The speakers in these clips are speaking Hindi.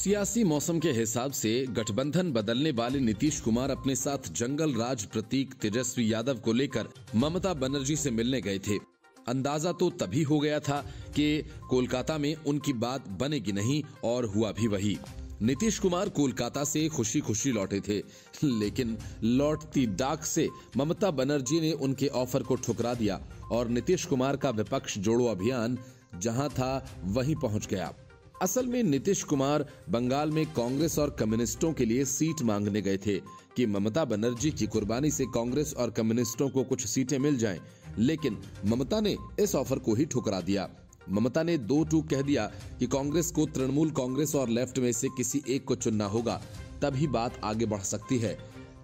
सियासी मौसम के हिसाब से गठबंधन बदलने वाले नीतीश कुमार अपने साथ जंगल राज प्रतीक तेजस्वी यादव को लेकर ममता बनर्जी से मिलने गए थे। अंदाजा तो तभी हो गया था कि कोलकाता में उनकी बात बनेगी नहीं, और हुआ भी वही। नीतीश कुमार कोलकाता से खुशी खुशी लौटे थे, लेकिन लौटती डाक से ममता बनर्जी ने उनके ऑफर को ठुकरा दिया और नीतीश कुमार का विपक्ष जोड़ो अभियान जहां था वहीं पहुंच गया। असल में नीतीश कुमार बंगाल में कांग्रेस और कम्युनिस्टों के लिए सीट मांगने गए थे कि ममता बनर्जी की कुर्बानी से कांग्रेस और कम्युनिस्टों को कुछ सीटें मिल जाएं, लेकिन ममता ने इस ऑफर को ही ठुकरा दिया। ममता ने दो टूक कह दिया कि कांग्रेस को तृणमूल कांग्रेस और लेफ्ट में से किसी एक को चुनना होगा, तभी बात आगे बढ़ सकती है।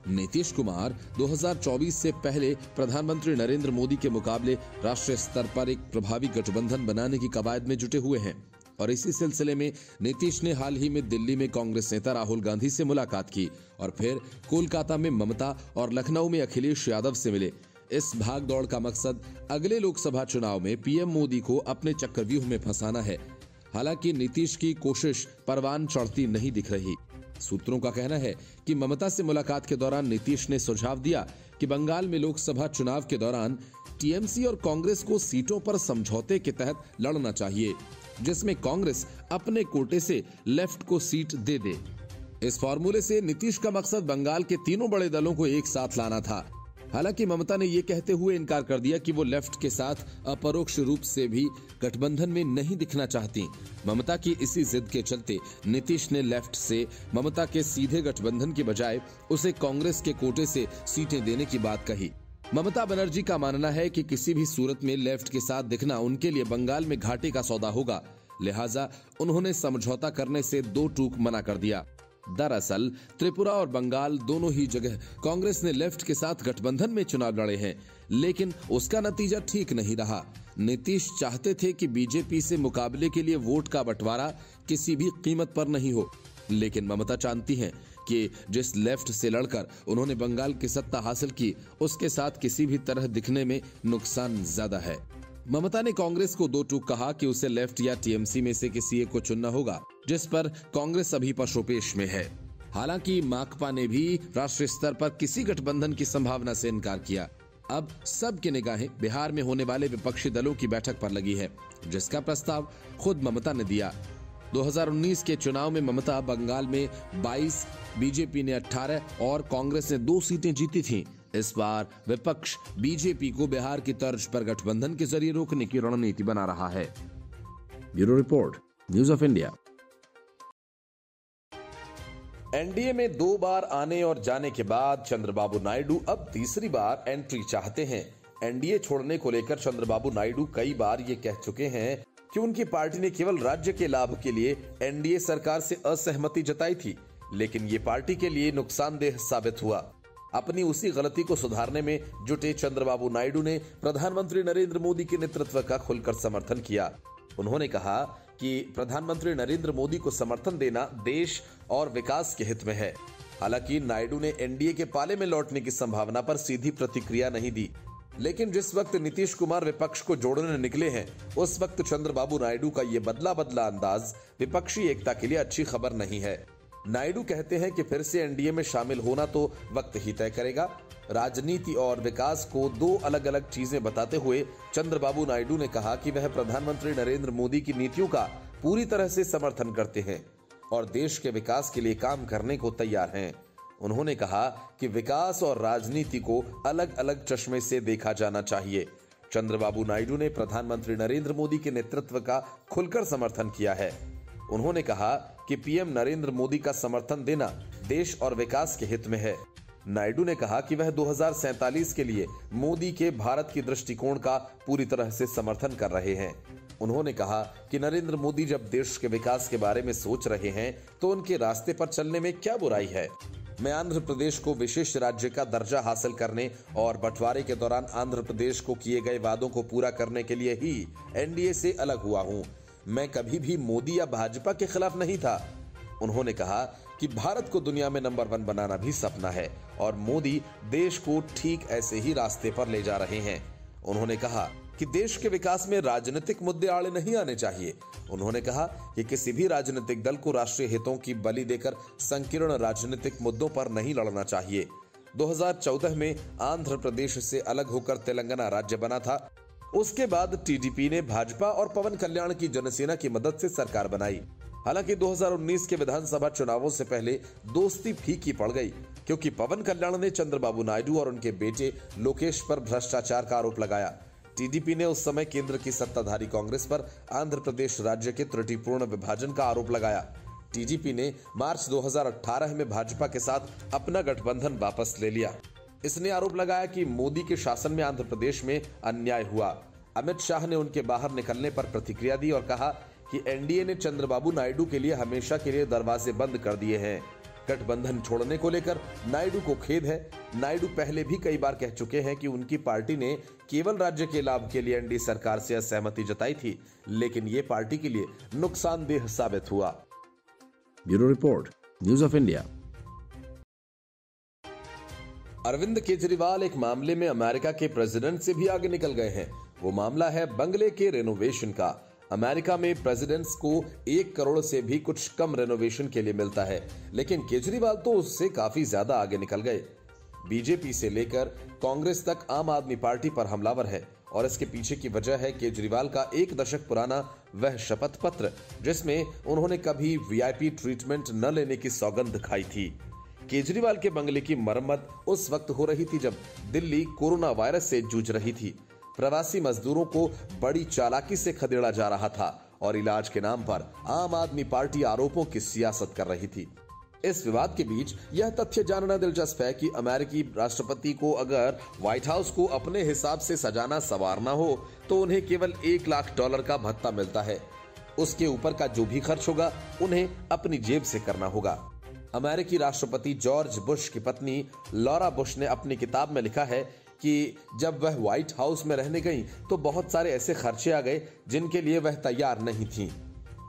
नीतीश कुमार 2024 से पहले प्रधानमंत्री नरेंद्र मोदी के मुकाबले राष्ट्रीय स्तर पर एक प्रभावी गठबंधन बनाने की कवायद में जुटे हुए हैं, और इसी सिलसिले में नीतीश ने हाल ही में दिल्ली में कांग्रेस नेता राहुल गांधी से मुलाकात की और फिर कोलकाता में ममता और लखनऊ में अखिलेश यादव से मिले। इस भाग दौड़ का मकसद अगले लोकसभा चुनाव में पीएम मोदी को अपने चक्रव्यूह में फंसाना है। हालांकि नीतीश की कोशिश परवान चढ़ती नहीं दिख रही। सूत्रों का कहना है कि ममता से मुलाकात के दौरान नीतीश ने सुझाव दिया कि बंगाल में लोकसभा चुनाव के दौरान टीएमसी और कांग्रेस को सीटों पर समझौते के तहत लड़ना चाहिए, जिसमें कांग्रेस अपने कोटे से लेफ्ट को सीट दे दे। इस फॉर्मूले से नीतीश का मकसद बंगाल के तीनों बड़े दलों को एक साथ लाना था। हालांकि ममता ने यह कहते हुए इनकार कर दिया कि वो लेफ्ट के साथ अपरोक्ष रूप से भी गठबंधन में नहीं दिखना चाहती। ममता की इसी जिद के चलते नीतीश ने लेफ्ट से ममता के सीधे गठबंधन की बजाय उसे कांग्रेस के कोटे से सीटें देने की बात कही। ममता बनर्जी का मानना है कि किसी भी सूरत में लेफ्ट के साथ दिखना उनके लिए बंगाल में घाटे का सौदा होगा, लिहाजा उन्होंने समझौता करने से दो टूक मना कर दिया। दरअसल त्रिपुरा और बंगाल दोनों ही जगह कांग्रेस ने लेफ्ट के साथ गठबंधन में चुनाव लड़े हैं, लेकिन उसका नतीजा ठीक नहीं रहा। नीतीश चाहते थे कि बीजेपी से मुकाबले के लिए वोट का बंटवारा किसी भी कीमत पर नहीं हो, लेकिन ममता जानती हैं कि जिस लेफ्ट से लड़कर उन्होंने बंगाल की सत्ता हासिल की, उसके साथ किसी भी तरह दिखने में नुकसान ज्यादा है। ममता ने कांग्रेस को दो टूक कहा कि उसे लेफ्ट या टीएमसी में से किसी एक को चुनना होगा, जिस पर कांग्रेस अभी पशोपेश में है। हालांकि माकपा ने भी राष्ट्रीय स्तर पर किसी गठबंधन की संभावना से इनकार किया। अब सबकी निगाहें बिहार में होने वाले विपक्षी दलों की बैठक पर लगी है, जिसका प्रस्ताव खुद ममता ने दिया। 2019 के चुनाव में ममता बंगाल में 22, बीजेपी ने 18 और कांग्रेस ने 2 सीटें जीती थीं। इस बार विपक्ष बीजेपी को बिहार की तर्ज पर गठबंधन के जरिए रोकने की रणनीति बना रहा है। Bureau report, news of India. NDA में 2 बार आने और जाने के बाद चंद्रबाबू नायडू अब तीसरी बार एंट्री चाहते हैं। एनडीए छोड़ने को लेकर चंद्रबाबू नायडू कई बार ये कह चुके हैं कि उनकी पार्टी ने केवल राज्य के लाभ के लिए एनडीए सरकार से असहमति जताई थी, लेकिन ये पार्टी के लिए नुकसानदेह साबित हुआ। अपनी उसी गलती को सुधारने में जुटे चंद्रबाबू नायडू ने प्रधानमंत्री नरेंद्र मोदी के नेतृत्व का खुलकर समर्थन किया। उन्होंने कहा कि प्रधानमंत्री नरेंद्र मोदी को समर्थन देना देश और विकास के हित में है। हालांकि नायडू ने एनडीए के पाले में लौटने की संभावना पर सीधी प्रतिक्रिया नहीं दी, लेकिन जिस वक्त नीतीश कुमार विपक्ष को जोड़ने निकले हैं, उस वक्त चंद्रबाबू नायडू का ये बदला अंदाज विपक्षी एकता के लिए अच्छी खबर नहीं है। नायडू कहते हैं कि फिर से एनडीए में शामिल होना तो वक्त ही तय करेगा। राजनीति और विकास को 2 अलग अलग चीजें बताते हुए चंद्रबाबू नायडू ने कहा कि वह प्रधानमंत्री नरेंद्र मोदी की नीतियों का पूरी तरह से समर्थन करते हैं और देश के विकास के लिए काम करने को तैयार हैं। उन्होंने कहा कि विकास और राजनीति को अलग अलग चश्मे से देखा जाना चाहिए। चंद्रबाबू नायडू ने प्रधानमंत्री नरेंद्र मोदी के नेतृत्व का खुलकर समर्थन किया है। उन्होंने कहा कि पीएम नरेंद्र मोदी का समर्थन देना देश और विकास के हित में है। नायडू ने कहा कि वह 2047 के लिए मोदी के भारत की दृष्टिकोण का पूरी तरह से समर्थन कर रहे हैं। उन्होंने कहा कि नरेंद्र मोदी जब देश के विकास के बारे में सोच रहे हैं तो उनके रास्ते पर चलने में क्या बुराई है। मैं आंध्र प्रदेश को विशेष राज्य का दर्जा हासिल करने और बंटवारे के दौरान आंध्र प्रदेश को किए गए वादों को पूरा करने के लिए ही एनडीए से अलग हुआ हूं। मैं कभी भी मोदी या भाजपा के खिलाफ नहीं था। उन्होंने कहा कि भारत को दुनिया में नंबर 1 बनाना भी सपना है और मोदी देश को ठीक ऐसे ही रास्ते पर ले जा रहे हैं। उन्होंने कहा कि देश के विकास में राजनीतिक मुद्दे आड़े नहीं आने चाहिए। उन्होंने कहा कि किसी भी राजनीतिक दल को राष्ट्रीय हितों की बलि देकर संकीर्ण राजनीतिक मुद्दों पर नहीं लड़ना चाहिए। 2014 में आंध्र प्रदेश से अलग होकर तेलंगाना राज्य बना था। उसके बाद टीडीपी ने भाजपा और पवन कल्याण की जनसेना की मदद से सरकार बनाई। हालांकि 2019 के विधानसभा चुनावों से पहले दोस्ती फीकी पड़ गई, क्योंकि पवन कल्याण ने चंद्रबाबू नायडू और उनके बेटे लोकेश पर भ्रष्टाचार का आरोप लगाया। टीडीपी ने उस समय केंद्र की सत्ताधारी कांग्रेस पर आंध्र प्रदेश राज्य के त्रुटिपूर्ण विभाजन का आरोप लगाया। टीडीपी ने मार्च 2018 में भाजपा के साथ अपना गठबंधन वापस ले लिया। इसने आरोप लगाया कि मोदी के शासन में आंध्र प्रदेश में अन्याय हुआ। अमित शाह ने उनके बाहर निकलने पर प्रतिक्रिया दी और कहा कि एनडीए ने चंद्रबाबू नायडू के लिए हमेशा के लिए दरवाजे बंद कर दिए हैं। गठबंधन छोड़ने को लेकर नायडू को खेद है। नायडू पहले भी कई बार कह चुके हैं कि उनकी पार्टी ने केवल राज्य के लाभ के लिए एनडीए सरकार से असहमति जताई थी, लेकिन ये पार्टी के लिए नुकसानदेह साबित हुआ। Bureau report, news of India. Arvind Kejriwal एक मामले में अमेरिका के प्रेसिडेंट से भी आगे निकल गए हैं। वो मामला है बंगले के रेनोवेशन का। अमेरिका में प्रेसिडेंट्स को 1 करोड़ से भी कुछ कम रेनोवेशन के लिए मिलता है, लेकिन केजरीवाल तो उससे काफी ज्यादा आगे निकल गए। बीजेपी से लेकर कांग्रेस तक आम आदमी पार्टी पर हमलावर है और इसके पीछे की वजह है केजरीवाल का 1 दशक पुराना वह शपथ पत्र, जिसमें उन्होंने कभी वीआईपी ट्रीटमेंट न लेने की सौगंध खाई थी। केजरीवाल के बंगले की मरम्मत उस वक्त हो रही थी जब दिल्ली कोरोना वायरस से जूझ रही थी। प्रवासी मजदूरों को बड़ी चालाकी से खदेड़ा जा रहा था और इलाज के नाम पर आम आदमी पार्टी आरोपों की सियासत कर रही थी। इस विवाद के बीच यह तथ्य जानना दिलचस्प है कि अमेरिकी राष्ट्रपति को अगर व्हाइट हाउस को अपने हिसाब से सजाना संवारना हो तो उन्हें केवल $1 लाख का भत्ता मिलता है। उसके ऊपर का जो भी खर्च होगा उन्हें अपनी जेब से करना होगा। अमेरिकी राष्ट्रपति जॉर्ज बुश की पत्नी लॉरा बुश ने अपनी किताब में लिखा है कि जब वह व्हाइट हाउस में रहने गईं तो बहुत सारे ऐसे खर्चे आ गए जिनके लिए वह तैयार नहीं थीं।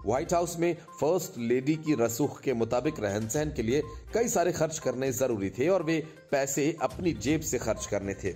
व्हाइट हाउस में फर्स्ट लेडी की रसूख के मुताबिक रहन सहन के लिए कई सारे खर्च करने जरूरी थे और वे पैसे अपनी जेब से खर्च करने थे।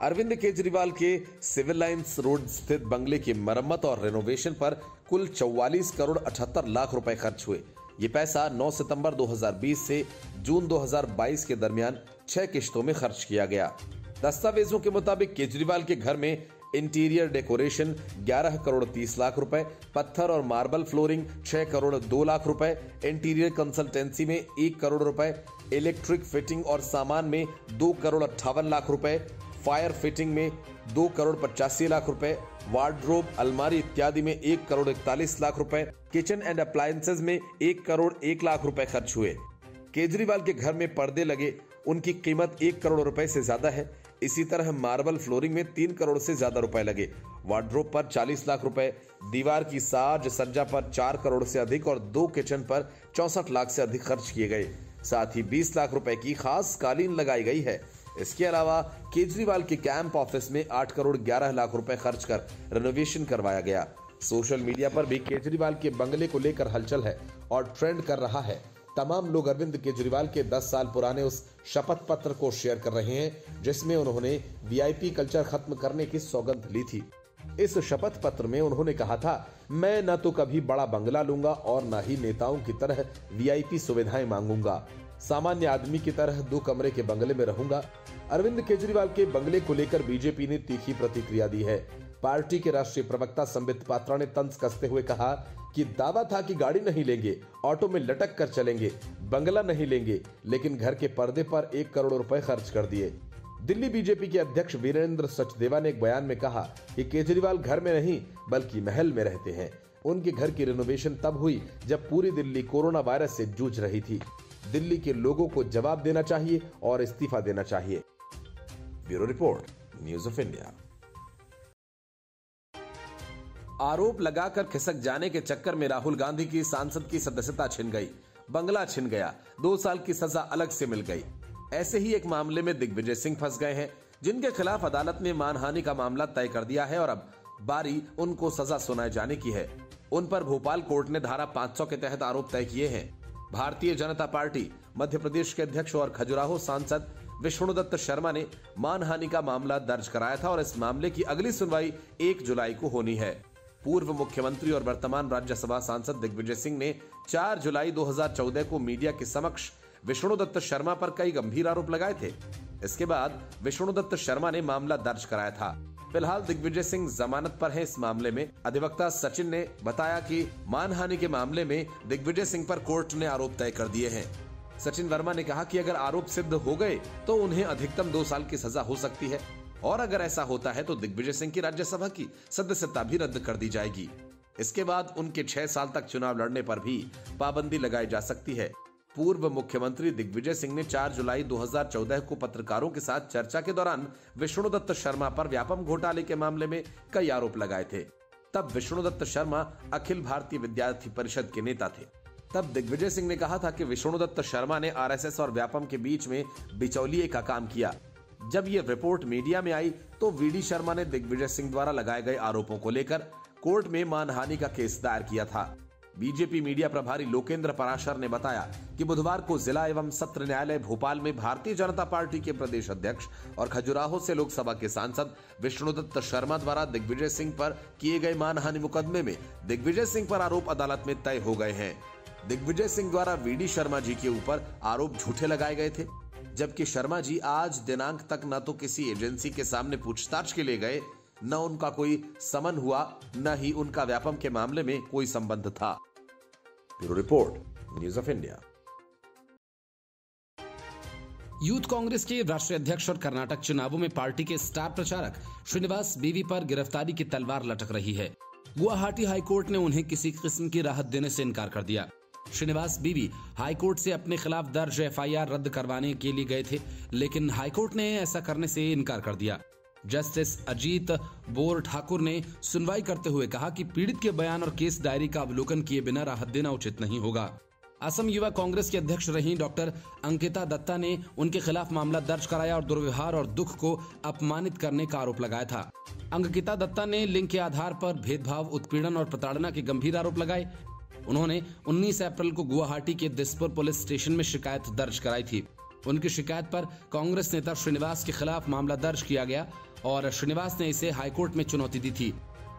अरविंद केजरीवाल के सिविल लाइन्स रोड स्थित बंगले की मरम्मत और रेनोवेशन पर कुल 44 करोड़ 78 लाख रुपए खर्च हुए। ये पैसा 9 सितंबर 2020 से जून 2022 के दरमियान 6 किश्तों में खर्च किया गया। दस्तावेजों के मुताबिक केजरीवाल के घर में इंटीरियर डेकोरेशन 11 करोड़ 30 लाख रुपए, पत्थर और मार्बल फ्लोरिंग 6 करोड़ 2 लाख रुपए, इंटीरियर कंसल्टेंसी में 1 करोड़ रुपए, इलेक्ट्रिक फिटिंग और सामान में 2 करोड़ 58 लाख रुपए, फायर फिटिंग में 2 करोड़ 85 लाख रुपए, वार्डरोब, अलमारी इत्यादि में 1 करोड़ 41 लाख रुपए, किचन एंड अप्लायंसेज में 1 करोड़ 1 लाख रुपए खर्च हुए। केजरीवाल के घर में पर्दे लगे, उनकी कीमत 1 करोड़ रुपए से ज्यादा है। इसी तरह मार्बल फ्लोरिंग में 3 करोड़ से ज्यादा रुपए लगे। वार्डरोब पर 40 लाख रुपए, दीवार की साज सज्जा पर 4 करोड़ से अधिक और 2 किचन पर 64 लाख से अधिक खर्च किए गए। साथ ही 20 लाख रुपए की खास कालीन लगाई गई है। इसके अलावा केजरीवाल के कैंप ऑफिस में 8 करोड़ 11 लाख रुपए खर्च कर रेनोवेशन करवाया गया। सोशल मीडिया पर भी केजरीवाल के बंगले को लेकर हलचल है और ट्रेंड कर रहा है। तमाम लोग अरविंद केजरीवाल के 10 साल पुराने उस शपथ पत्र को शेयर कर रहे हैं जिसमें उन्होंने वीआईपी कल्चर खत्म करने की सौगंध ली थी। इस शपथ पत्र में उन्होंने कहा था, मैं न तो कभी बड़ा बंगला लूंगा और न ही नेताओं की तरह वीआईपी सुविधाएं मांगूंगा। सामान्य आदमी की तरह 2 कमरे के बंगले में रहूंगा। अरविंद केजरीवाल के बंगले को लेकर बीजेपी ने तीखी प्रतिक्रिया दी है। पार्टी के राष्ट्रीय प्रवक्ता संबित पात्रा ने तंज कसते हुए कहा कि दावा था कि गाड़ी नहीं लेंगे, ऑटो में लटक कर चलेंगे, बंगला नहीं लेंगे, लेकिन घर के पर्दे पर 1 करोड़ रुपए खर्च कर दिए। दिल्ली बीजेपी के अध्यक्ष वीरेंद्र सचदेवा ने एक बयान में कहा कि केजरीवाल घर में नहीं बल्कि महल में रहते हैं। उनके घर की रेनोवेशन तब हुई जब पूरी दिल्ली कोरोना वायरस से जूझ रही थी। दिल्ली के लोगों को जवाब देना चाहिए और इस्तीफा देना चाहिए। Bureau report, news of India. आरोप लगाकर खिसक जाने के चक्कर में राहुल गांधी की सांसद की सदस्यता छिन गई, बंगला छिन गया, 2 साल की सजा अलग से मिल गई। ऐसे ही एक मामले में दिग्विजय सिंह फंस गए हैं, जिनके खिलाफ अदालत ने मानहानि का मामला तय कर दिया है और अब बारी उनको सजा सुनाए जाने की है। उन पर भोपाल कोर्ट ने धारा 500 के तहत आरोप तय किए हैं। भारतीय जनता पार्टी मध्य प्रदेश के अध्यक्ष और खजुराहो सांसद विष्णुदत्त शर्मा ने मानहानि का मामला दर्ज कराया था और इस मामले की अगली सुनवाई 1 जुलाई को होनी है। पूर्व मुख्यमंत्री और वर्तमान राज्यसभा सांसद दिग्विजय सिंह ने 4 जुलाई 2014 को मीडिया के समक्ष विष्णुदत्त शर्मा पर कई गंभीर आरोप लगाए थे। इसके बाद विष्णुदत्त शर्मा ने मामला दर्ज कराया था। फिलहाल दिग्विजय सिंह जमानत पर हैं। इस मामले में अधिवक्ता सचिन ने बताया कि मानहानि के मामले में दिग्विजय सिंह पर कोर्ट ने आरोप तय कर दिए हैं। सचिन वर्मा ने कहा कि अगर आरोप सिद्ध हो गए तो उन्हें अधिकतम 2 साल की सजा हो सकती है और अगर ऐसा होता है तो दिग्विजय सिंह की राज्यसभा की सदस्यता भी रद्द कर दी जाएगी। इसके बाद उनके 6 साल तक चुनाव लड़ने पर भी पाबंदी लगाई जा सकती है। पूर्व मुख्यमंत्री दिग्विजय सिंह ने 4 जुलाई 2014 को पत्रकारों के साथ चर्चा के दौरान विष्णुदत्त शर्मा पर व्यापम घोटाले के मामले में कई आरोप लगाए थे। तब विष्णुदत्त शर्मा अखिल भारतीय विद्यार्थी परिषद के नेता थे। तब दिग्विजय सिंह ने कहा था कि विष्णुदत्त शर्मा ने आरएसएस और व्यापम के बीच में बिचौलिए का काम किया। जब ये रिपोर्ट मीडिया में आई तो वीडी शर्मा ने दिग्विजय सिंह द्वारा लगाए गए आरोपों को लेकर कोर्ट में मानहानि का केस दायर किया था। बीजेपी मीडिया प्रभारी लोकेंद्र पराशर ने बताया कि बुधवार को जिला एवं सत्र न्यायालय भोपाल में भारतीय जनता पार्टी के प्रदेश अध्यक्ष और खजुराहो से लोकसभा के सांसद विष्णुदत्त शर्मा द्वारा दिग्विजय सिंह पर किए गए मानहानि मुकदमे में दिग्विजय सिंह पर आरोप अदालत में तय हो गए हैं। दिग्विजय सिंह द्वारा वीडी शर्मा जी के ऊपर आरोप झूठे लगाए गए थे, जबकि शर्मा जी आज दिनांक तक न तो किसी एजेंसी के सामने पूछताछ के लिए गए, न उनका कोई समन हुआ, न ही उनका व्यापम के मामले में कोई संबंध था। Bureau report, news of India. Youth Congress के राष्ट्रीय अध्यक्ष और कर्नाटक चुनावों में पार्टी के स्टार प्रचारक श्रीनिवास बीवी पर गिरफ्तारी की तलवार लटक रही है। गुवाहाटी हाईकोर्ट ने उन्हें किसी किस्म की राहत देने से इनकार कर दिया। श्रीनिवास बीवी हाईकोर्ट से अपने खिलाफ दर्ज एफआईआर रद्द करवाने के लिए गए थे, लेकिन हाईकोर्ट ने ऐसा करने से इनकार कर दिया। जस्टिस अजीत बोर ठाकुर ने सुनवाई करते हुए कहा कि पीड़ित के बयान और केस डायरी का अवलोकन किए बिना राहत देना उचित नहीं होगा। असम युवा कांग्रेस के अध्यक्ष रही डॉक्टर अंकिता दत्ता ने उनके खिलाफ मामला दर्ज कराया और दुर्व्यवहार और दुख को अपमानित करने का आरोप लगाया था। अंकिता दत्ता ने लिंग के आधार पर भेदभाव, उत्पीड़न और प्रताड़ना के गंभीर आरोप लगाए। उन्होंने 19 अप्रैल को गुवाहाटी के दिसपुर पुलिस स्टेशन में शिकायत दर्ज कराई थी। उनकी शिकायत पर कांग्रेस नेता श्रीनिवास के खिलाफ मामला दर्ज किया गया और श्रीनिवास ने इसे हाईकोर्ट में चुनौती दी थी।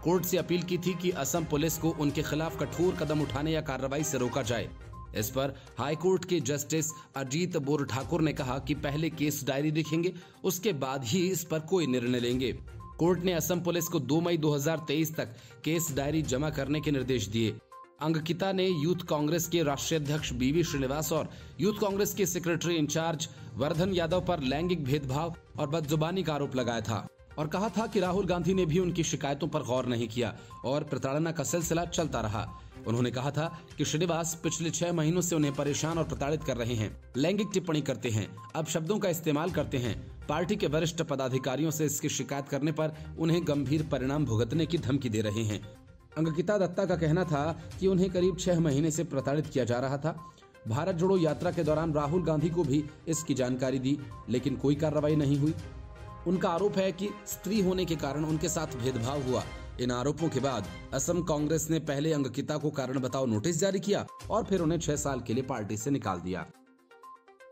कोर्ट से अपील की थी कि असम पुलिस को उनके खिलाफ कठोर कदम उठाने या कार्रवाई से रोका जाए। इस पर हाईकोर्ट के जस्टिस अजीत बोर ठाकुर ने कहा कि पहले केस डायरी देखेंगे, उसके बाद ही इस पर कोई निर्णय लेंगे। कोर्ट ने असम पुलिस को 2 मई 2023 तक केस डायरी जमा करने के निर्देश दिए। अंकिता ने यूथ कांग्रेस के राष्ट्रीय अध्यक्ष बीवी श्रीनिवास और यूथ कांग्रेस के सेक्रेटरी इंचार्ज वर्धन यादव पर लैंगिक भेदभाव और बदजुबानी का आरोप लगाया था और कहा था कि राहुल गांधी ने भी उनकी शिकायतों पर गौर नहीं किया और प्रताड़ना का सिलसिला चलता रहा। उन्होंने कहा था कि श्रीनिवास पिछले 6 महीनों से उन्हें परेशान और प्रताड़ित कर रहे हैं, लैंगिक टिप्पणी करते हैं, अपशब्दों का इस्तेमाल करते हैं। पार्टी के वरिष्ठ पदाधिकारियों से इसकी शिकायत करने पर उन्हें गंभीर परिणाम भुगतने की धमकी दे रहे हैं। अंकिता दत्ता का कहना था कि उन्हें करीब 6 महीने से प्रताड़ित किया जा रहा था। भारत जोड़ो यात्रा के दौरान राहुल गांधी को भी इसकी जानकारी दी, लेकिन कोई कार्रवाई नहीं हुई। उनका आरोप है कि स्त्री होने के कारण उनके साथ भेदभाव हुआ। इन आरोपों के बाद असम कांग्रेस ने पहले अंकिता को कारण बताओ नोटिस जारी किया और फिर उन्हें 6 साल के लिए पार्टी से निकाल दिया।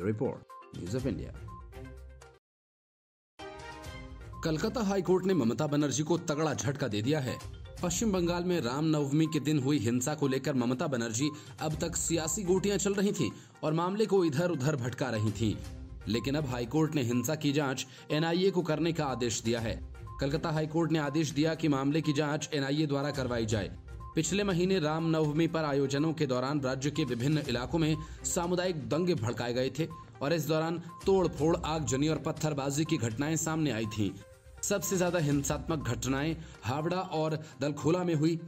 Report, news of India. Calcutta high court ने ममता बनर्जी को तगड़ा झटका दे दिया है। पश्चिम बंगाल में रामनवमी के दिन हुई हिंसा को लेकर ममता बनर्जी अब तक सियासी गोटियां चल रही थीं और मामले को इधर उधर भटका रही थीं। लेकिन अब हाईकोर्ट ने हिंसा की जांच एनआईए को करने का आदेश दिया है। कलकत्ता हाईकोर्ट ने आदेश दिया कि मामले की जांच एनआईए द्वारा करवाई जाए। पिछले महीने रामनवमी पर आयोजनों के दौरान राज्य के विभिन्न इलाकों में सामुदायिक दंगे भड़काए गए थे और इस दौरान तोड़फोड़, आगजनी और पत्थरबाजी की घटनाएं सामने आई थीं। सबसे ज्यादा हिंसात्मक घटनाएं हावड़ा और दलखोला में हुई।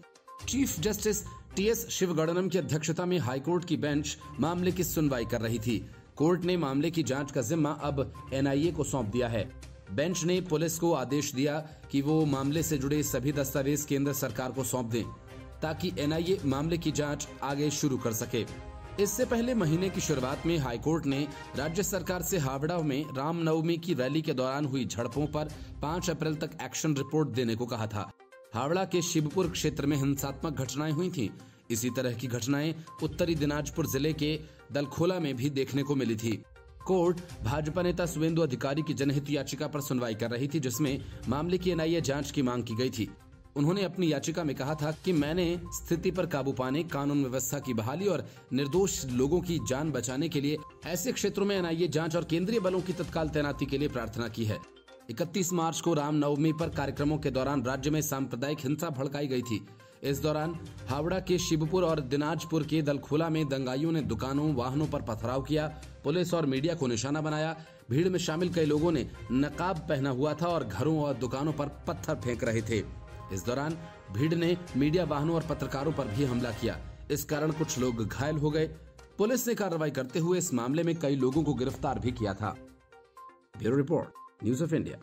चीफ जस्टिस टीएस शिवगणनम की अध्यक्षता में हाईकोर्ट की बेंच मामले की सुनवाई कर रही थी। कोर्ट ने मामले की जांच का जिम्मा अब एनआईए को सौंप दिया है। बेंच ने पुलिस को आदेश दिया कि वो मामले से जुड़े सभी दस्तावेज केंद्र सरकार को सौंप दें ताकि एनआईए मामले की जांच आगे शुरू कर सके। इससे पहले महीने की शुरुआत में हाईकोर्ट ने राज्य सरकार से हावड़ा में रामनवमी की रैली के दौरान हुई झड़पों पर 5 अप्रैल तक एक्शन रिपोर्ट देने को कहा था। हावड़ा के शिवपुर क्षेत्र में हिंसात्मक घटनाएं हुई थीं। इसी तरह की घटनाएं उत्तरी दिनाजपुर जिले के दलखोला में भी देखने को मिली थी। कोर्ट भाजपा नेता शुभेंदु अधिकारी की जनहित याचिका पर सुनवाई कर रही थी, जिसमें मामले की एनआईए जांच की मांग की गई थी। उन्होंने अपनी याचिका में कहा था कि मैंने स्थिति पर काबू पाने, कानून व्यवस्था की बहाली और निर्दोष लोगों की जान बचाने के लिए ऐसे क्षेत्रों में एनआईए जांच और केंद्रीय बलों की तत्काल तैनाती के लिए प्रार्थना की है। 31 मार्च को रामनवमी पर कार्यक्रमों के दौरान राज्य में सांप्रदायिक हिंसा भड़काई गई थी। इस दौरान हावड़ा के शिवपुर और दिनाजपुर के दलखोला में दंगाइयों ने दुकानों, वाहनों पर पथराव किया, पुलिस और मीडिया को निशाना बनाया। भीड़ में शामिल कई लोगों ने नकाब पहना हुआ था और घरों और दुकानों पर पत्थर फेंक रहे थे। इस दौरान भीड़ ने मीडिया, वाहनों और पत्रकारों पर भी हमला किया। इस कारण कुछ लोग घायल हो गए। पुलिस ने कार्रवाई करते हुए इस मामले में कई लोगों को गिरफ्तार भी किया था। Bureau report, news of India.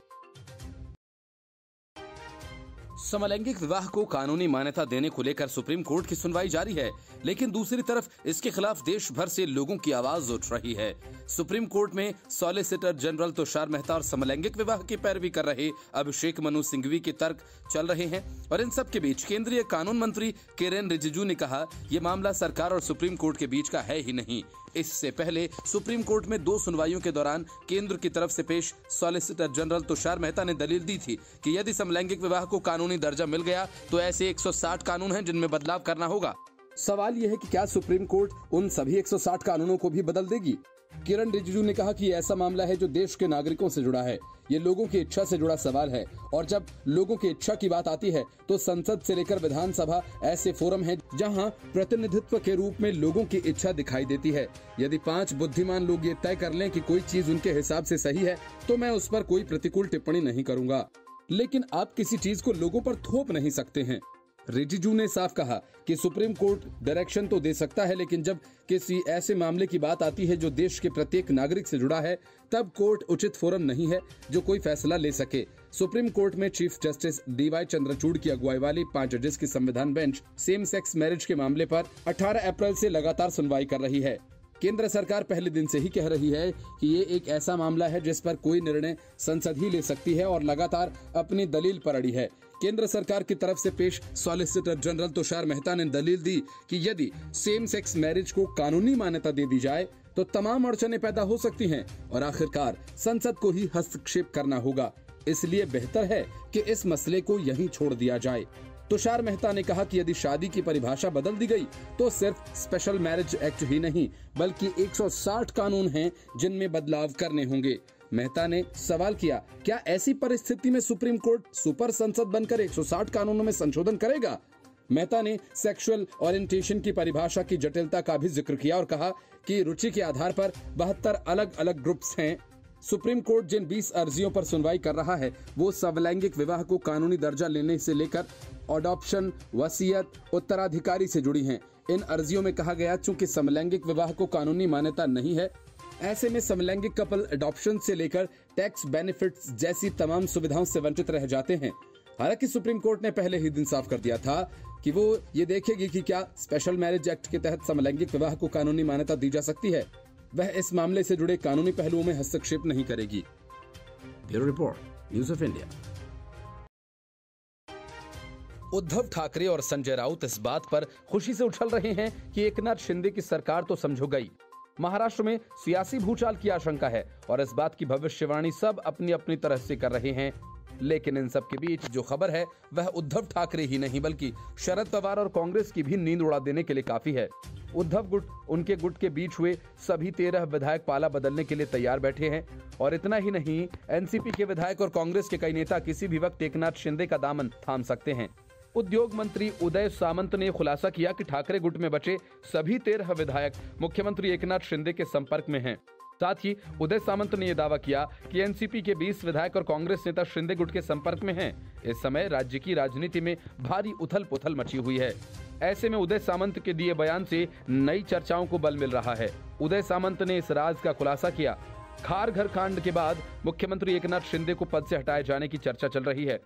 समलैंगिक विवाह को कानूनी मान्यता देने को लेकर सुप्रीम कोर्ट की सुनवाई जारी है, लेकिन दूसरी तरफ इसके खिलाफ देश भर से लोगों की आवाज उठ रही है। सुप्रीम कोर्ट में सॉलिसिटर जनरल तुषार मेहता और समलैंगिक विवाह की पैरवी कर रहे अभिषेक मनु सिंघवी के तर्क चल रहे हैं और इन सब के बीच केंद्रीय कानून मंत्री किरेन रिजिजू ने कहा, ये मामला सरकार और सुप्रीम कोर्ट के बीच का है ही नहीं। इससे पहले सुप्रीम कोर्ट में 2 सुनवाइयों के दौरान केंद्र की तरफ से पेश सॉलिसिटर जनरल तुषार मेहता ने दलील दी थी कि यदि समलैंगिक विवाह को कानूनी दर्जा मिल गया तो ऐसे 160 कानून हैं जिनमें बदलाव करना होगा। सवाल यह है कि क्या सुप्रीम कोर्ट उन सभी 160 कानूनों को भी बदल देगी? किरण रिजिजू ने कहा कि ऐसा मामला है जो देश के नागरिकों से जुड़ा है, ये लोगों की इच्छा से जुड़ा सवाल है और जब लोगों की इच्छा की बात आती है तो संसद से लेकर विधानसभा ऐसे फोरम है जहां प्रतिनिधित्व के रूप में लोगों की इच्छा दिखाई देती है। यदि 5 बुद्धिमान लोग ये तय कर लें कि कोई चीज उनके हिसाब से सही है तो मैं उस पर कोई प्रतिकूल टिप्पणी नहीं करूंगा, लेकिन आप किसी चीज को लोगों पर थोप नहीं सकते हैं। रिजिजू ने साफ कहा कि सुप्रीम कोर्ट डायरेक्शन तो दे सकता है, लेकिन जब किसी ऐसे मामले की बात आती है जो देश के प्रत्येक नागरिक से जुड़ा है तब कोर्ट उचित फोरम नहीं है जो कोई फैसला ले सके। सुप्रीम कोर्ट में चीफ जस्टिस DY चंद्रचूड़ की अगुवाई वाली 5 जजेस की संविधान बेंच सेम सेक्स मैरिज के मामले पर 18 अप्रैल से लगातार सुनवाई कर रही है। केंद्र सरकार पहले दिन से ही कह रही है कि ये एक ऐसा मामला है जिस पर कोई निर्णय संसद ही ले सकती है और लगातार अपनी दलील पर अड़ी है। केंद्र सरकार की तरफ से पेश सॉलिसिटर जनरल तुषार मेहता ने दलील दी कि यदि सेम सेक्स मैरिज को कानूनी मान्यता दे दी जाए तो तमाम अड़चनें पैदा हो सकती हैं और आखिरकार संसद को ही हस्तक्षेप करना होगा। इसलिए बेहतर है कि इस मसले को यहीं छोड़ दिया जाए। तुषार मेहता ने कहा कि यदि शादी की परिभाषा बदल दी गई तो सिर्फ स्पेशल मैरिज एक्ट ही नहीं बल्कि 160 कानून हैं जिनमें बदलाव करने होंगे। मेहता ने सवाल किया, क्या ऐसी परिस्थिति में सुप्रीम कोर्ट सुपर संसद बनकर 160 कानूनों में संशोधन करेगा? मेहता ने सेक्सुअल ओरिएंटेशन की परिभाषा की जटिलता का भी जिक्र किया और कहा कि रुचि के आधार पर 72 अलग अलग ग्रुप्स हैं। सुप्रीम कोर्ट जिन 20 अर्जियों पर सुनवाई कर रहा है वो समलैंगिक विवाह को कानूनी दर्जा लेने से लेकर अडॉप्शन, वसीयत, उत्तराधिकारी से जुड़ी हैं। इन अर्जियों में कहा गया चूंकि समलैंगिक विवाह को कानूनी मान्यता नहीं है, ऐसे में समलैंगिक कपल अडॉप्शन से लेकर टैक्स बेनिफिट्स जैसी तमाम सुविधाओं से वंचित रह जाते हैं। हालांकि सुप्रीम कोर्ट ने पहले ही दिन साफ कर दिया था कि वो ये देखेगी कि क्या स्पेशल मैरिज एक्ट के तहत समलैंगिक विवाह को कानूनी मान्यता दी जा सकती है। वह इस मामले से जुड़े कानूनी पहलुओं में हस्तक्षेप नहीं करेगी। Bureau report, news of India. Uddhav Thackeray और संजय राउत इस बात पर खुशी से उछल रहे हैं कि एकनाथ शिंदे की सरकार तो समझो गई। महाराष्ट्र में सियासी भूचाल की आशंका है और इस बात की भविष्यवाणी सब अपनी अपनी तरह से कर रहे हैं, लेकिन इन सब के बीच जो खबर है वह उद्धव ठाकरे ही नहीं बल्कि शरद पवार और कांग्रेस की भी नींद उड़ा देने के लिए काफी है। उद्धव गुट, उनके गुट के बीच हुए सभी 13 विधायक पाला बदलने के लिए तैयार बैठे हैं और इतना ही नहीं, एनसीपी के विधायक और कांग्रेस के कई नेता किसी भी वक्त एकनाथ शिंदे का दामन थाम सकते हैं। उद्योग मंत्री उदय सामंत ने खुलासा किया कि ठाकरे गुट में बचे सभी 13 विधायक मुख्यमंत्री एकनाथ शिंदे के संपर्क में हैं। साथ ही उदय सामंत ने यह दावा किया कि एनसीपी के 20 विधायक और कांग्रेस नेता शिंदे गुट के संपर्क में हैं। इस समय राज्य की राजनीति में भारी उथल-पुथल मची हुई है। ऐसे में उदय सामंत के दिए बयान से नई चर्चाओं को बल मिल रहा है। उदय सामंत ने इस राज का खुलासा किया। खारघर कांड के बाद मुख्यमंत्री एकनाथ शिंदे को पद से हटाए जाने की चर्चा चल रही है।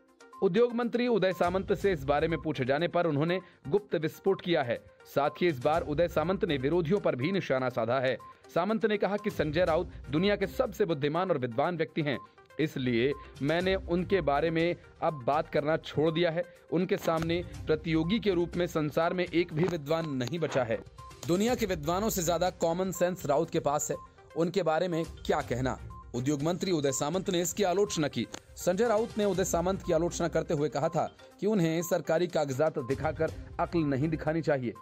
उद्योग मंत्री उदय सामंत से इस बारे में पूछे जाने पर उन्होंने गुप्त विस्फोट किया है। साथ ही इस बार उदय सामंत ने विरोधियों पर भी निशाना साधा है। सामंत ने कहा कि संजय राउत दुनिया के सबसे बुद्धिमान और विद्वान व्यक्ति हैं, इसलिए मैंने उनके बारे में अब बात करना छोड़ दिया है। उनके सामने प्रतियोगी के रूप में संसार में एक भी विद्वान नहीं बचा है। दुनिया के विद्वानों से ज्यादा कॉमन सेंस राउत के पास है। उनके बारे में क्या कहना। उद्योग मंत्री उदय सामंत ने इसकी आलोचना की। संजय राउत ने उदय सामंत की आलोचना करते हुए कहा था कि उन्हें सरकारी कागजात दिखाकर अक्ल नहीं दिखानी चाहिए।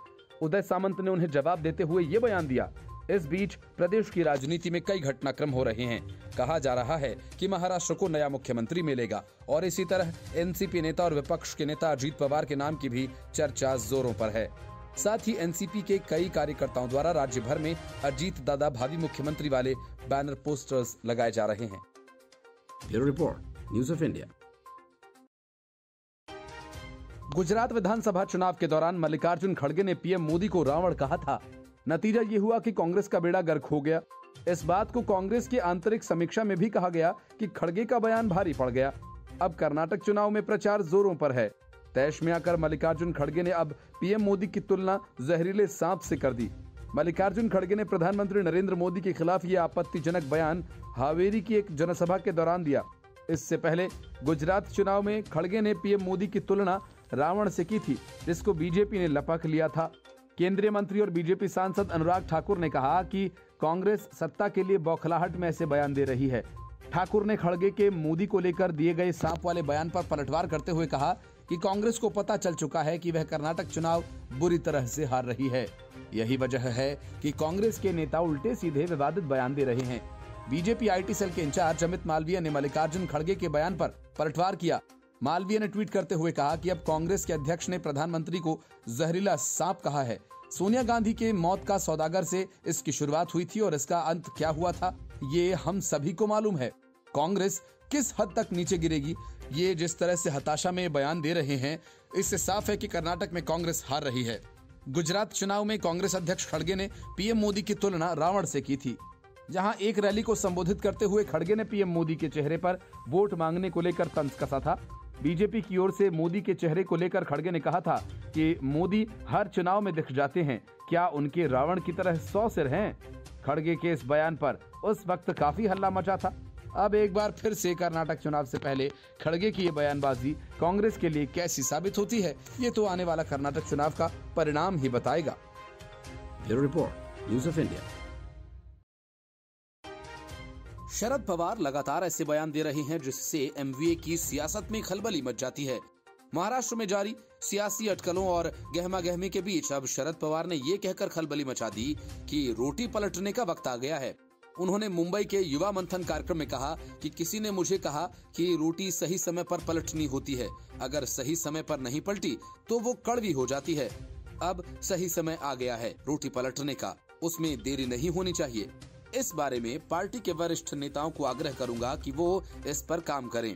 उदय सामंत ने उन्हें जवाब देते हुए ये बयान दिया। इस बीच प्रदेश की राजनीति में कई घटनाक्रम हो रहे हैं। कहा जा रहा है कि महाराष्ट्र को नया मुख्यमंत्री मिलेगा और इसी तरह एनसीपी नेता और विपक्ष के नेता अजीत पवार के नाम की भी चर्चा जोरों पर है। साथ ही एनसीपी के कई कार्यकर्ताओं द्वारा राज्य भर में अजीत दादा भावी मुख्यमंत्री वाले बैनर पोस्टर्स लगाए जा रहे हैं। Bureau report, news of India. Gujarat विधानसभा चुनाव के दौरान मल्लिकार्जुन खड़गे ने पीएम मोदी को रावण कहा था। नतीजा ये हुआ कि कांग्रेस का बेड़ा गर्क हो गया। इस बात को कांग्रेस की आंतरिक समीक्षा में भी कहा गया कि खड़गे का बयान भारी पड़ गया। अब कर्नाटक चुनाव में प्रचार जोरों पर है। तैश में आकर मल्लिकार्जुन खड़गे ने अब पीएम मोदी की तुलना जहरीले सांप से कर दी। मल्लिकार्जुन खड़गे ने प्रधानमंत्री नरेंद्र मोदी के खिलाफ ये आपत्तिजनक बयान हावेरी की एक जनसभा के दौरान दिया। इससे पहले गुजरात चुनाव में खड़गे ने पीएम मोदी की तुलना रावण से की थी, जिसको बीजेपी ने लपक लिया था। केंद्रीय मंत्री और बीजेपी सांसद अनुराग ठाकुर ने कहा कि कांग्रेस सत्ता के लिए बौखलाहट में ऐसे बयान दे रही है। ठाकुर ने खड़गे के मोदी को लेकर दिए गए सांप वाले बयान पर पलटवार करते हुए कहा कि कांग्रेस को पता चल चुका है कि वह कर्नाटक चुनाव बुरी तरह से हार रही है। यही वजह है कि कांग्रेस के नेता उल्टे सीधे विवादित बयान दे रहे हैं। बीजेपी आईटी सेल के इंचार्ज अमित मालवीय ने मल्लिकार्जुन खड़गे के बयान पर पलटवार किया। मालवीय ने ट्वीट करते हुए कहा कि अब कांग्रेस के अध्यक्ष ने प्रधानमंत्री को जहरीला सांप कहा है। सोनिया गांधी के मौत का सौदागर से इसकी शुरुआत हुई थी और इसका अंत क्या हुआ था ये हम सभी को मालूम है। कांग्रेस किस हद तक नीचे गिरेगी, ये जिस तरह से हताशा में बयान दे रहे हैं, इससे साफ है कि कर्नाटक में कांग्रेस हार रही है। गुजरात चुनाव में कांग्रेस अध्यक्ष खड़गे ने पीएम मोदी की तुलना रावण से की थी। जहां एक रैली को संबोधित करते हुए खड़गे ने पीएम मोदी के चेहरे पर वोट मांगने को लेकर तंज कसा था। बीजेपी की ओर से मोदी के चेहरे को लेकर खड़गे ने कहा था कि मोदी हर चुनाव में दिख जाते हैं, क्या उनके रावण की तरह 100 सिर हैं? खड़गे के इस बयान पर उस वक्त काफी हल्ला मचा था। अब एक बार फिर से कर्नाटक चुनाव से पहले खड़गे की ये बयानबाजी कांग्रेस के लिए कैसी साबित होती है, ये तो आने वाला कर्नाटक चुनाव का परिणाम ही बताएगा। Bureau report, news of India. Sharad Pawar लगातार ऐसे बयान दे रहे हैं जिससे एमवीए की सियासत में खलबली मच जाती है। महाराष्ट्र में जारी सियासी अटकलों और गहमागहमी के बीच अब शरद पवार ने ये कहकर खलबली मचा दी कि रोटी पलटने का वक्त आ गया है। उन्होंने मुंबई के युवा मंथन कार्यक्रम में कहा कि किसी ने मुझे कहा कि रोटी सही समय पर पलटनी होती है, अगर सही समय पर नहीं पलटी तो वो कड़वी हो जाती है। अब सही समय आ गया है रोटी पलटने का, उसमें देरी नहीं होनी चाहिए। इस बारे में पार्टी के वरिष्ठ नेताओं को आग्रह करूंगा कि वो इस पर काम करें।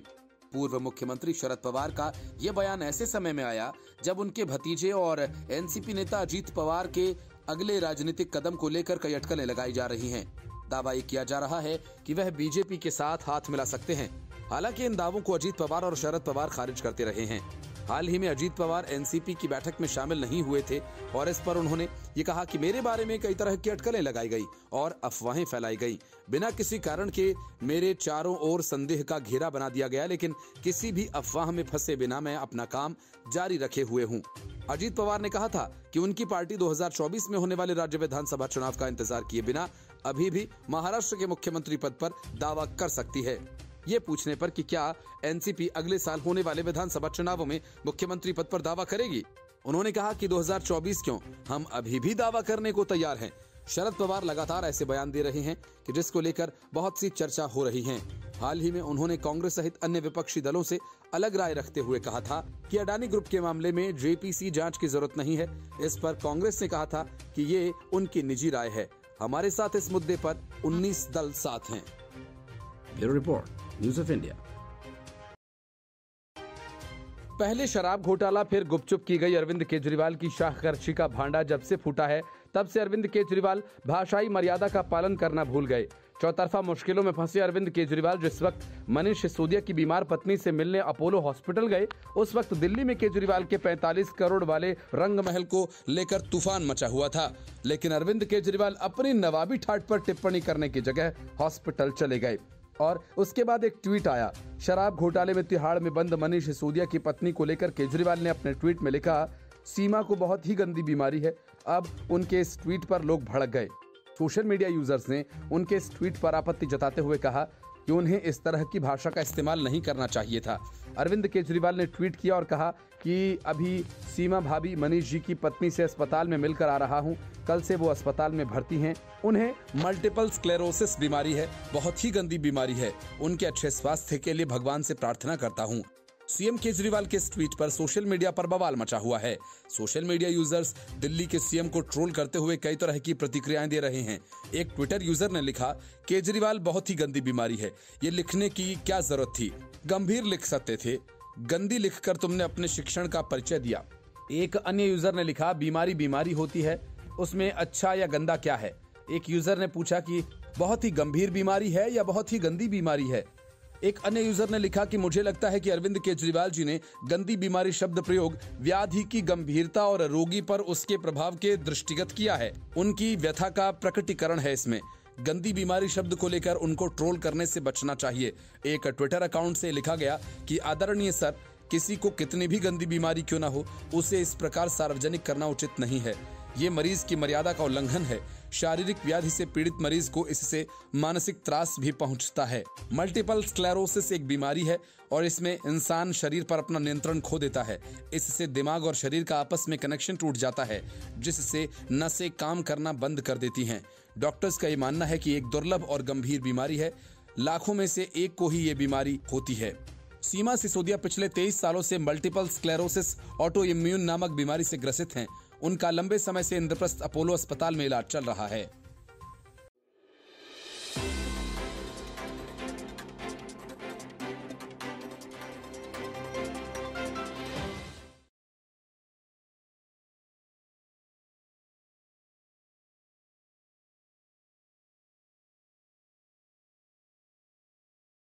पूर्व मुख्यमंत्री शरद पवार का ये बयान ऐसे समय में आया जब उनके भतीजे और एनसीपी नेता अजीत पवार के अगले राजनीतिक कदम को लेकर कई अटकलें लगाई जा रही हैं। दावा ये किया जा रहा है कि वह बीजेपी के साथ हाथ मिला सकते हैं। हालांकि इन दावों को अजीत पवार और शरद पवार खारिज करते रहे हैं। हाल ही में अजीत पवार एनसीपी की बैठक में शामिल नहीं हुए थे और इस पर उन्होंने ये कहा कि मेरे बारे में कई तरह की अटकलें लगाई गई और अफवाहें फैलाई गई। बिना किसी कारण के मेरे चारों ओर संदेह का घेरा बना दिया गया, लेकिन किसी भी अफवाह में फंसे बिना मैं अपना काम जारी रखे हुए हूँ। अजीत पवार ने कहा था कि उनकी पार्टी 2024 में होने वाले राज्य विधानसभा चुनाव का इंतजार किए बिना अभी भी महाराष्ट्र के मुख्यमंत्री पद पर दावा कर सकती है। ये पूछने पर कि क्या एनसीपी अगले साल होने वाले विधानसभा चुनावों में मुख्यमंत्री पद पर दावा करेगी, उन्होंने कहा कि 2024 क्यों, हम अभी भी दावा करने को तैयार हैं। शरद पवार लगातार ऐसे बयान दे रहे हैं कि जिसको लेकर बहुत सी चर्चा हो रही है। हाल ही में उन्होंने कांग्रेस सहित अन्य विपक्षी दलों से अलग राय रखते हुए कहा था कि अडानी ग्रुप के मामले में जेपीसी जांच की जरूरत नहीं है। इस पर कांग्रेस ने कहा था कि ये उनकी निजी राय है, हमारे साथ इस मुद्दे पर 19 दल साथ हैं। Bureau report, news of India. पहले शराब घोटाला, फिर गुपचुप की गई अरविंद केजरीवाल की शाहखर्ची का भांडा जब से फूटा है तब से अरविंद केजरीवाल भाषाई मर्यादा का पालन करना भूल गए। चौतरफा मुश्किलों में फंसे अरविंद केजरीवाल जिस वक्त मनीष सिसोदिया की बीमार पत्नी से मिलने अपोलो हॉस्पिटल गए, उस वक्त दिल्ली में केजरीवाल के 45 करोड़ वाले रंग महल को लेकर तूफान मचा हुआ था। लेकिन अरविंद केजरीवाल अपनी नवाबी ठाट पर टिप्पणी करने की जगह हॉस्पिटल चले गए और उसके बाद एक ट्वीट आया। शराब घोटाले में तिहाड़ में बंद मनीष सिसोदिया की पत्नी को लेकर केजरीवाल ने अपने ट्वीट में लिखा, सीमा को बहुत ही गंदी बीमारी है। अब उनके इस ट्वीट पर लोग भड़क गए। सोशल मीडिया यूजर्स ने उनके इस ट्वीट पर आपत्ति जताते हुए कहा कि उन्हें इस तरह की भाषा का इस्तेमाल नहीं करना चाहिए था। अरविंद केजरीवाल ने ट्वीट किया और कहा कि अभी सीमा भाभी मनीष जी की पत्नी से अस्पताल में मिलकर आ रहा हूं। कल से वो अस्पताल में भर्ती हैं। उन्हें मल्टीपल स्क्लेरोसिस बीमारी है, बहुत ही गंदी बीमारी है। उनके अच्छे स्वास्थ्य के लिए भगवान से प्रार्थना करता हूं। सीएम केजरीवाल के इस ट्वीट पर सोशल मीडिया पर बवाल मचा हुआ है। सोशल मीडिया यूजर्स दिल्ली के सीएम को ट्रोल करते हुए कई तरह की प्रतिक्रियाएं दे रहे हैं। एक ट्विटर यूजर ने लिखा, केजरीवाल बहुत ही गंदी बीमारी है, ये लिखने की क्या जरूरत थी, गंभीर लिख सकते थे, गंदी लिखकर तुमने अपने शिक्षण का परिचय दिया। एक अन्य यूजर ने लिखा, बीमारी बीमारी होती है, उसमें अच्छा या गंदा क्या है। एक यूजर ने पूछा कि बहुत ही गंभीर बीमारी है या बहुत ही गंदी बीमारी है। एक अन्य यूजर ने लिखा कि मुझे लगता है कि अरविंद केजरीवाल जी ने गंदी बीमारी शब्द प्रयोग व्याधि की गंभीरता और रोगी पर उसके प्रभाव के दृष्टिगत किया है। उनकी व्यथा का प्रकटीकरण है इसमें। गंदी बीमारी शब्द को लेकर उनको ट्रोल करने से बचना चाहिए। एक ट्विटर अकाउंट से लिखा गया कि आदरणीय सर, किसी को कितनी भी गंदी बीमारी क्यों ना हो, उसे इस प्रकार सार्वजनिक करना उचित नहीं है। ये मरीज की मर्यादा का उल्लंघन है। शारीरिक व्याधि से पीड़ित मरीज को इससे मानसिक त्रास भी पहुंचता है। मल्टीपल स्क्लेरोसिस एक बीमारी है और इसमें इंसान शरीर पर अपना नियंत्रण खो देता है। इससे दिमाग और शरीर का आपस में कनेक्शन टूट जाता है, जिससे नसें काम करना बंद कर देती हैं। डॉक्टर्स का ये मानना है कि एक दुर्लभ और गंभीर बीमारी है। लाखों में से एक को ही ये बीमारी होती है। सीमा सिसोदिया पिछले 23 सालों से मल्टीपल स्क्लेरोसिस ऑटो इम्यून नामक बीमारी से ग्रसित हैं। उनका लंबे समय से इंद्रप्रस्थ अपोलो अस्पताल में इलाज चल रहा है।